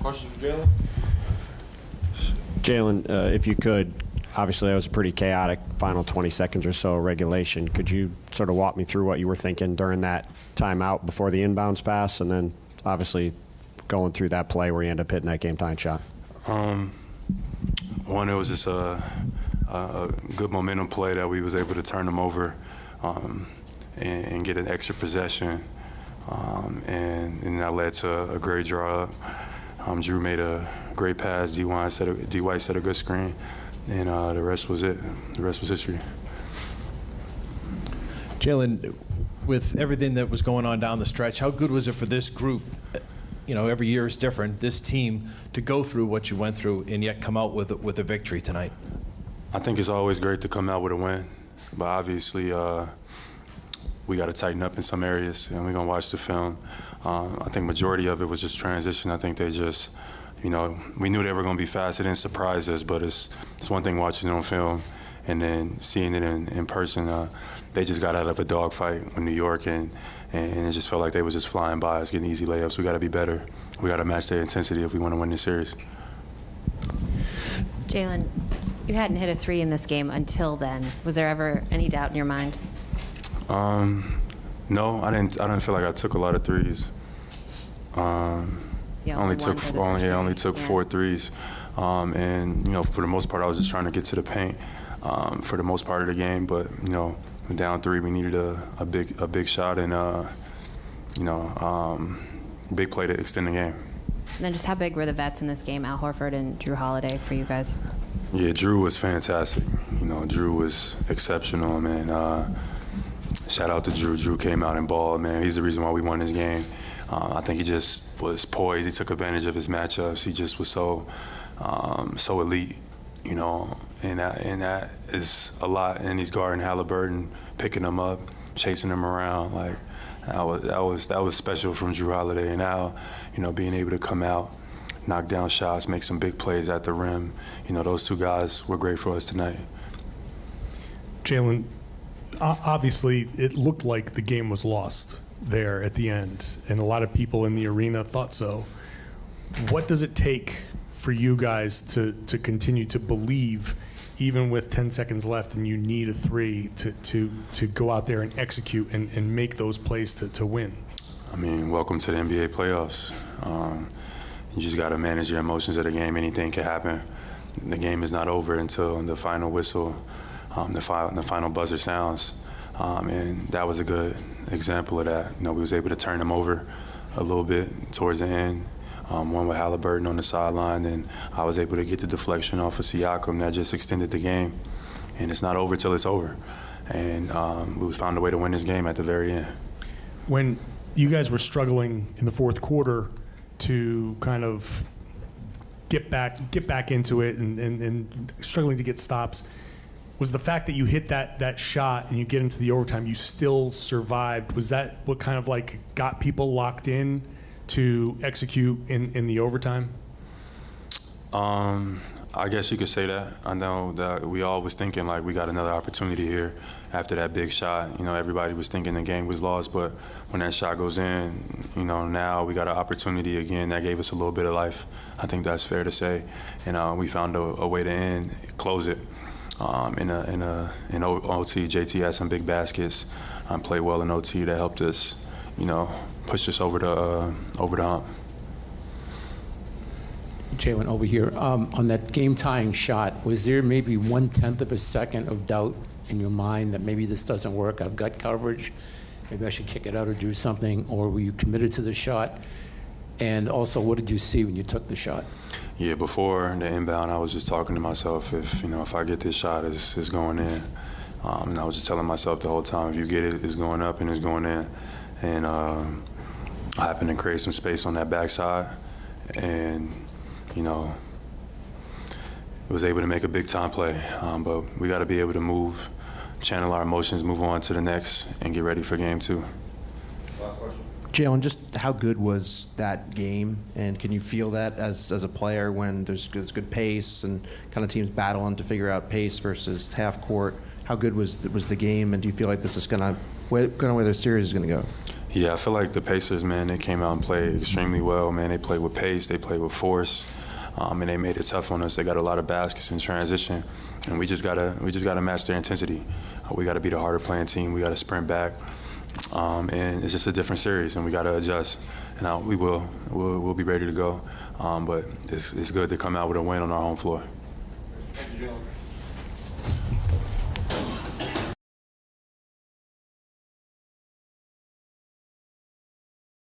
Questions for Jaylen? Jaylen, if you could, obviously that was a pretty chaotic final 20 seconds or so of regulation. Could you sort of walk me through what you were thinking during that timeout before the inbounds pass, and then obviously going through that play where you end up hitting that game-tying shot? One, it was just a good momentum play that we was able to turn them over and get an extra possession, and that led to a great draw up. Drew made a great pass. D-White set a good screen, and the rest was it. The rest was history. Jaylen, with everything that was going on down the stretch, how good was it for this group? You know, every year is different. This team to go through what you went through and yet come out with a victory tonight. I think it's always great to come out with a win, but obviously we got to tighten up in some areas, and we're gonna watch the film. I think majority of it was just transition. I think they just, you know, we knew they were gonna be fast. It didn't surprise us, but it's one thing watching it on film and then seeing it in person. They just got out of a dogfight with New York, and it just felt like they was just flying by us, getting easy layups. We got to be better. We got to match their intensity if we want to win this series. Jaylen, you hadn't hit a three in this game until then. Was there ever any doubt in your mind? No, I didn't feel like I took a lot of threes. I only took 4 threes, and you know, for the most part, I was just trying to get to the paint for the most part of the game. But you know, down 3, we needed a big shot and big play to extend the game. And then just how big were the vets in this game, Al Horford and Drew Holiday, for you guys? Yeah, Drew was fantastic. You know, Drew was exceptional, man. Shout out to Drew. Drew came out and balled, man. He's the reason why we won this game. I think he just was poised. He took advantage of his matchups. He just was so elite, you know, and that is a lot. And he's guarding Halliburton, picking him up, chasing him around. Like that was special from Drew Holiday. And now, you know, being able to come out, knock down shots, make some big plays at the rim. You know, those two guys were great for us tonight. Jaylen, obviously it looked like the game was lost there at the end, and a lot of people in the arena thought so. What does it take for you guys to continue to believe, even with 10 seconds left and you need a three, to go out there and execute and make those plays to win? I mean, welcome to the NBA playoffs. You just got to manage your emotions of the game. Anything can happen. The game is not over until the final whistle, the final buzzer sounds. And that was a good example of that. You know, we was able to turn them over a little bit towards the end. One with Halliburton on the sideline, and I was able to get the deflection off of Siakam. That just extended the game. And it's not over till it's over. And we found a way to win this game at the very end. When you guys were struggling in the fourth quarter to kind of get back into it and struggling to get stops, was the fact that you hit that shot and you get into the overtime, you still survived? Was that what kind of like got people locked in to execute in the overtime? I guess you could say that. I know that we all was thinking like we got another opportunity here after that big shot. You know, everybody was thinking the game was lost, but when that shot goes in, you know, now we got an opportunity again that gave us a little bit of life. I think that's fair to say, and we found a way to close it. In OT, JT had some big baskets, played well in OT that helped us, you know, push us over the hump. Jaylen, over here, on that game-tying shot, was there maybe 1/10 of a second of doubt in your mind that maybe this doesn't work? I've got coverage, maybe I should kick it out or do something, or were you committed to the shot? And also, what did you see when you took the shot? Yeah, before the inbound, I was just talking to myself, if I get this shot, it's going in. And I was just telling myself the whole time, if you get it, it's going up and it's going in. And I happened to create some space on that backside, and you know, was able to make a big time play. But we got to be able to move, channel our emotions, move on to the next, and get ready for game 2. Last question. Jaylen, just how good was that game, and can you feel that as a player when there's good pace and kind of teams battling to figure out pace versus half court? How good was the game, and do you feel like this is where the series is going to go? Yeah, I feel like the Pacers, man, they came out and played extremely well, man. They played with pace, they played with force, and they made it tough on us. They got a lot of baskets in transition, and we just gotta match their intensity. We gotta be the harder playing team. We gotta sprint back, and it's just a different series, and we gotta adjust. And we'll be ready to go. But it's good to come out with a win on our home floor. Thank you, Jaylen.